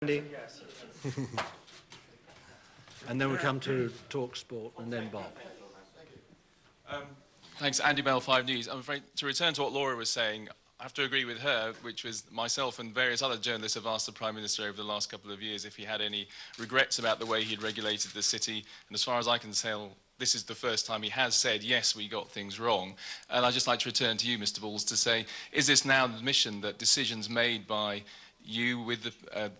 Andy. And then we come to Talk Sport and then Bob. Thanks, Andy Bell, 5 News. I'm afraid, to return to what Laura was saying, I have to agree with her, which was myself and various other journalists have asked the Prime Minister over the last couple of years if he had any regrets about the way he'd regulated the city. And as far as I can tell, this is the first time he has said, yes, we got things wrong. And I'd just like to return to you, Mr. Balls, to say, is this now the admission that decisions made by you with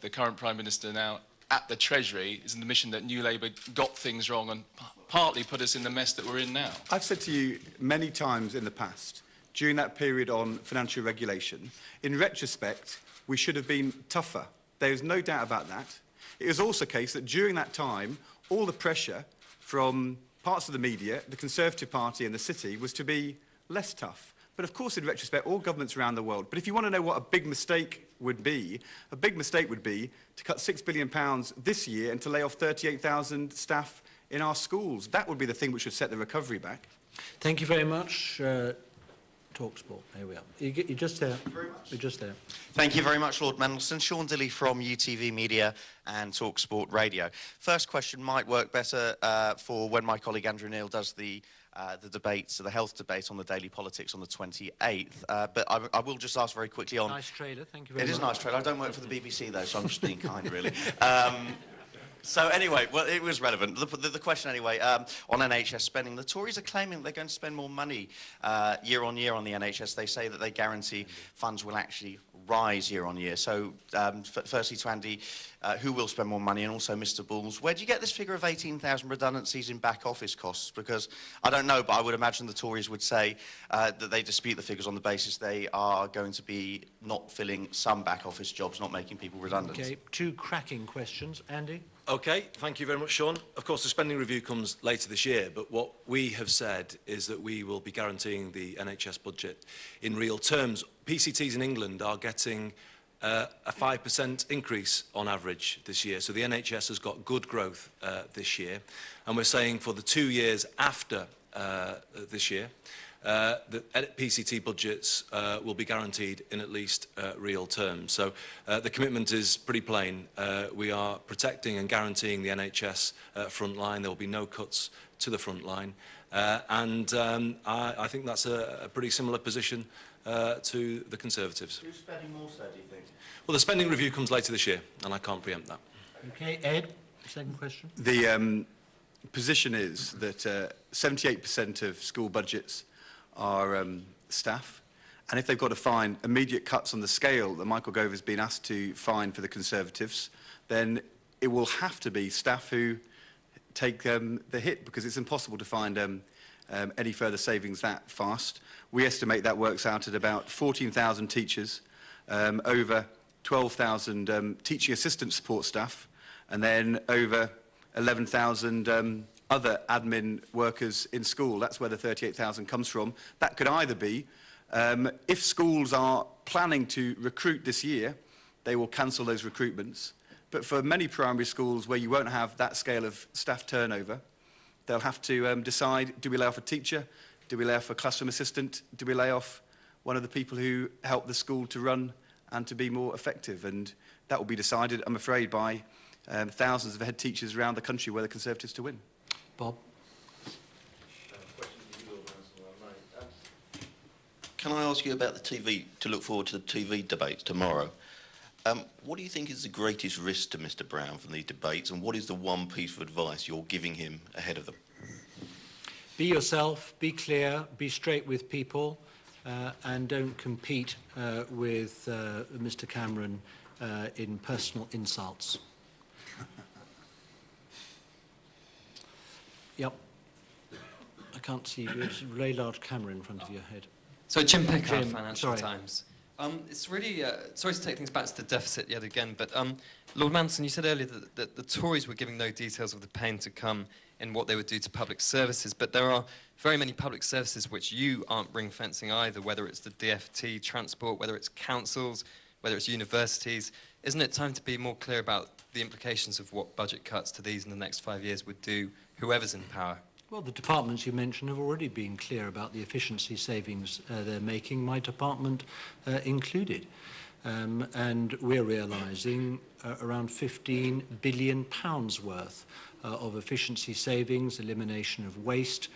the current Prime Minister now at the Treasury is an admission that New Labour got things wrong and partly put us in the mess that we're in now? I've said to you many times in the past, during that period on financial regulation, in retrospect, we should have been tougher. There is no doubt about that. It was also the case that during that time, all the pressure from parts of the media, the Conservative Party and the City was to be less tough. But of course, in retrospect, all governments around the world. But if you want to know what a big mistake would be to cut £6 billion this year and to lay off 38,000 staff in our schools. That would be the thing which would set the recovery back. Thank you very much. Talk Sport. Here we are. You're just there. You're just there. Thank you very much, Lord Mandelson. Sean Dilley from UTV Media and Talk Sport Radio. First question might work better for when my colleague Andrew Neil does the debates, the health debate on the Daily Politics on the 28th. But I will just ask very quickly on... Nice trailer, thank you very much. It is a nice trailer. I don't work for the BBC, though, so I'm just being kind, really. So anyway, well, it was relevant. The question anyway, on NHS spending, the Tories are claiming they're going to spend more money year on year on the NHS. They say that they guarantee funds will actually rise year on year. So firstly to Andy, who will spend more money, and also Mr. Balls, where do you get this figure of 18,000 redundancies in back office costs? Because I don't know, but I would imagine the Tories would say that they dispute the figures on the basis they are going to be not filling some back office jobs, not making people redundant. Okay, 2 cracking questions. Andy? Okay, thank you very much, Sean. Of course, the spending review comes later this year, but what we have said is that we will be guaranteeing the NHS budget in real terms. PCTs in England are getting a 5% increase on average this year, so the NHS has got good growth this year, and we're saying for the 2 years after this year, the PCT budgets will be guaranteed in at least real terms. So the commitment is pretty plain. We are protecting and guaranteeing the NHS front line. There will be no cuts to the front line. I think that's a pretty similar position to the Conservatives. Who's spending more, sir, do you think? Well, the spending review comes later this year, and I can't preempt that. Okay, Ed, second question. The position is that 78% of school budgets are staff, and if they've got to find immediate cuts on the scale that Michael Gove has been asked to find for the Conservatives, then it will have to be staff who take the hit, because it's impossible to find any further savings that fast. We estimate that works out at about 14,000 teachers, over 12,000 teaching assistant support staff, and then over 11,000 other admin workers in school. That's where the 38,000 comes from. That could either be, if schools are planning to recruit this year, they will cancel those recruitments. But for many primary schools where you won't have that scale of staff turnover, they'll have to decide, do we lay off a teacher? Do we lay off a classroom assistant? Do we lay off one of the people who help the school to run and to be more effective? And that will be decided, I'm afraid, by thousands of head teachers around the country where the Conservatives to win. Bob? Can I ask you about the TV, to look forward to the TV debates tomorrow? What do you think is the greatest risk to Mr. Brown from these debates, and what is the one piece of advice you're giving him ahead of them? Be yourself, be clear, be straight with people, and don't compete with Mr. Cameron in personal insults. Yep. I can't see you. There's a very large camera in front of your head. So Jim Pickard, Jim, Financial Times. It's really, sorry to take things back to the deficit yet again, but Lord Mandelson, you said earlier that the Tories were giving no details of the pain to come in what they would do to public services, but there are very many public services which you aren't ring-fencing either, whether it's the DfT, transport, whether it's councils, whether it's universities. Isn't it time to be more clear about the implications of what budget cuts to these in the next 5 years would do, whoever's in power? Well, the departments you mentioned have already been clear about the efficiency savings they're making, my department included. and we're realising around £15 billion worth of efficiency savings, elimination of waste,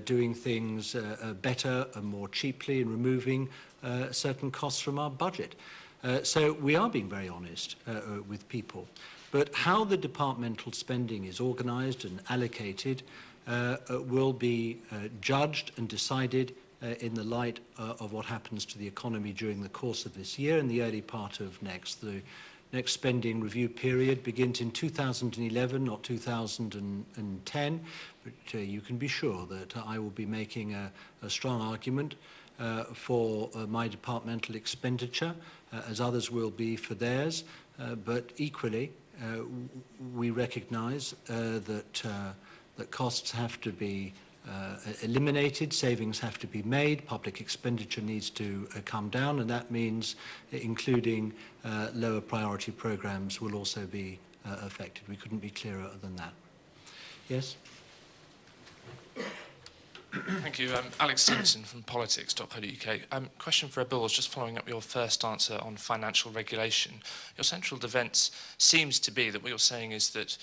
doing things better and more cheaply, and removing certain costs from our budget. So we are being very honest with people. But how the departmental spending is organised and allocated will be judged and decided in the light of what happens to the economy during the course of this year and the early part of next. The next spending review period begins in 2011, not 2010, but you can be sure that I will be making a strong argument for my departmental expenditure, as others will be for theirs, but equally we recognise that costs have to be eliminated, savings have to be made, public expenditure needs to come down, and that means including lower priority programmes will also be affected. We couldn't be clearer than that. Yes? Thank you. Alex Stevenson from politics.co.uk. Question for Bill, just following up your first answer on financial regulation. Your central defence seems to be that what you're saying is that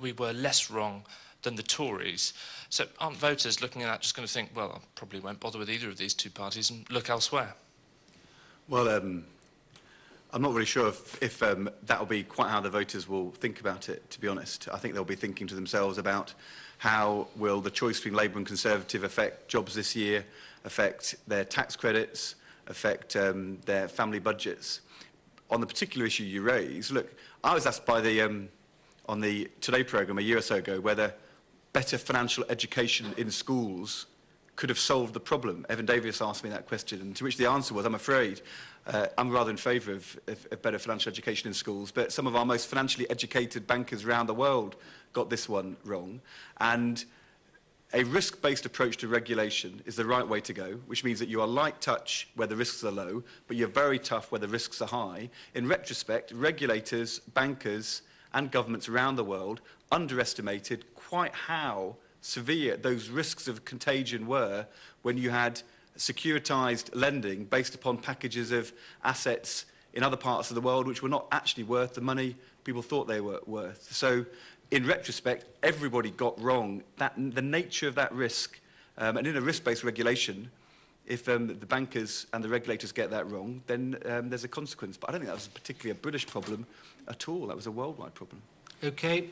we were less wrong than the Tories. So aren't voters looking at that just going to think, well, I probably won't bother with either of these two parties and look elsewhere? Well, I'm not really sure if that will be quite how the voters will think about it, to be honest. I think they'll be thinking to themselves about how will the choice between Labour and Conservative affect jobs this year, affect their tax credits, affect their family budgets. On the particular issue you raise, look, I was asked by on the Today programme a year or so ago whether better financial education in schools could have solved the problem. Evan Davies asked me that question, and to which the answer was, I'm afraid, I'm rather in favour of better financial education in schools, but some of our most financially educated bankers around the world got this one wrong. And a risk-based approach to regulation is the right way to go, which means that you are light touch where the risks are low, but you're very tough where the risks are high. In retrospect, regulators, bankers, and governments around the world underestimated quite how severe those risks of contagion were when you had securitized lending based upon packages of assets in other parts of the world which were not actually worth the money people thought they were worth. So in retrospect, everybody got wrong the nature of that risk. And in a risk-based regulation, if the bankers and the regulators get that wrong, then there's a consequence. But I don't think that was particularly a British problem at all. That was a worldwide problem. Okay.